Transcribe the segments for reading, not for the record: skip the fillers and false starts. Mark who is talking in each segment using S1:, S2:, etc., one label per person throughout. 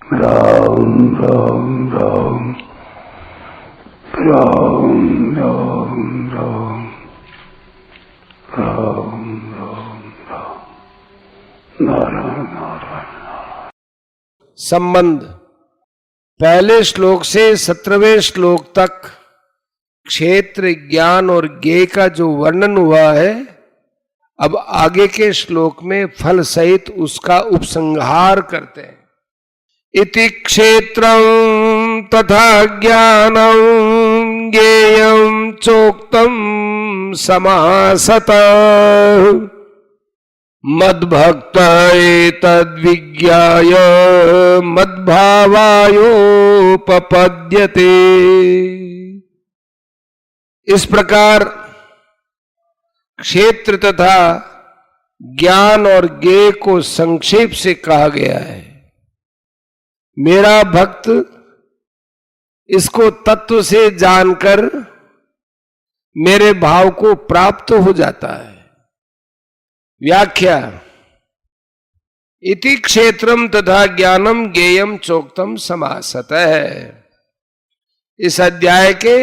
S1: राम राम राम राम राम राम राम राम राम नारायण नारायण।
S2: संबंध पहले श्लोक से 17वें श्लोक तक क्षेत्र, ज्ञान और ज्ञेय का जो वर्णन हुआ है, अब आगे के श्लोक में फल सहित उसका उपसंहार करते हैं। इति क्षेत्रं तथा ज्ञानं ज्ञेयं चोक्तं समासतः मद्भक्त एतद्विज्ञाय मद्भावायोपपद्यते। इस प्रकार क्षेत्र तथा ज्ञान और ज्ञेय को संक्षेप से कहा गया है। मेरा भक्त इसको तत्व से जानकर मेरे भाव को प्राप्त हो जाता है। व्याख्या इति क्षेत्रम तथा ज्ञानम ज्ञेयम चोक्तम समासतः है। इस अध्याय के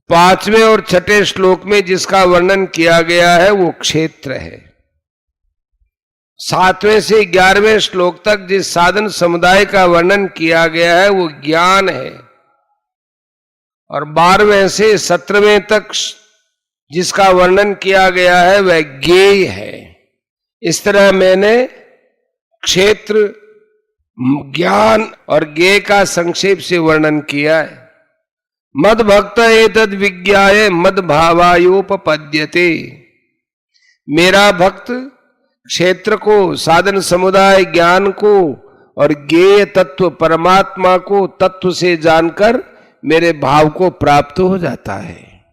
S2: 5वें और 6ठे श्लोक में जिसका वर्णन किया गया है वो क्षेत्र है। 7वें से 11वें श्लोक तक जिस साधन समुदाय का वर्णन किया गया है वो ज्ञान है, और 12वें से 17वें तक जिसका वर्णन किया गया है वह ज्ञेय है। इस तरह मैंने क्षेत्र, ज्ञान और ज्ञेय का संक्षेप से वर्णन किया है। मद भक्त एतद् विज्ञाय मद भावायोपपद्यते। मेरा भक्त क्षेत्र को, साधन समुदाय, ज्ञान को और ज्ञेय तत्व परमात्मा को तत्व से जानकर मेरे भाव को प्राप्त हो जाता है।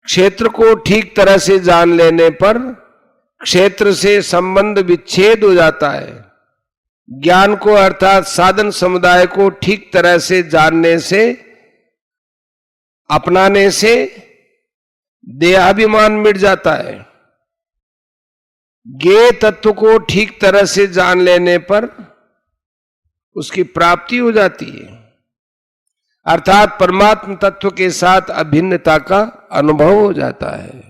S2: क्षेत्र को ठीक तरह से जान लेने पर क्षेत्र से संबंध विच्छेद हो जाता है। ज्ञान को अर्थात साधन समुदाय को ठीक तरह से जानने से, अपनाने से देहाभिमान मिट जाता है। ज्ञेय तत्व को ठीक तरह से जान लेने पर उसकी प्राप्ति हो जाती है, अर्थात परमात्म तत्व के साथ अभिन्नता का अनुभव हो जाता है।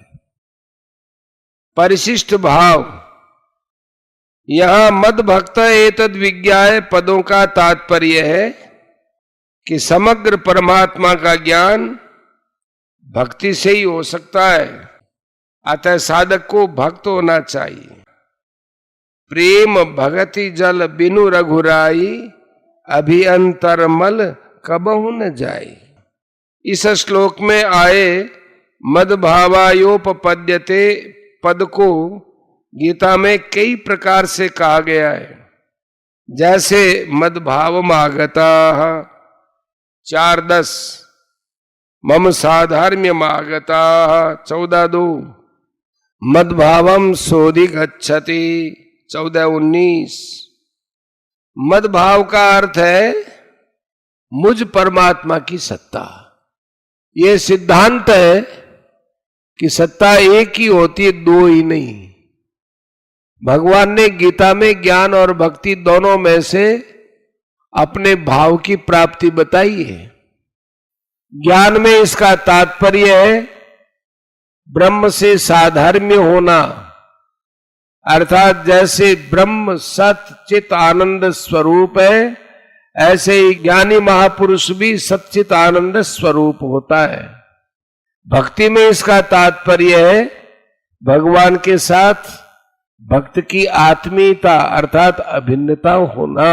S2: परिशिष्ट भाव, यहां मद भक्त एतद् विज्ञाय पदों का तात्पर्य है कि समग्र परमात्मा का ज्ञान भक्ति से ही हो सकता है। अतः साधक को भक्त होना चाहिए। प्रेम भगति जल बिनु रघुराई अभिअंतरमल कबहु न जाई। इस श्लोक में आए मद भावायोपपद्यते पद को गीता में कई प्रकार से कहा गया है। जैसे मद भावमागता 4:10, मम साधर्म्यमागता 14:2, मद भावम सोधिगच्छति 14:19। मद भाव का अर्थ है मुझ परमात्मा की सत्ता। यह सिद्धांत है कि सत्ता एक ही होती है, दो ही नहीं। भगवान ने गीता में ज्ञान और भक्ति दोनों में से अपने भाव की प्राप्ति बताई है। ज्ञान में इसका तात्पर्य है ब्रह्म से साधर्म्य होना, अर्थात जैसे ब्रह्म सत चित आनंद स्वरूप है, ऐसे ही ज्ञानी महापुरुष भी सच्चित आनंद स्वरूप होता है। भक्ति में इसका तात्पर्य है भगवान के साथ भक्त की आत्मीयता अर्थात अभिन्नता होना।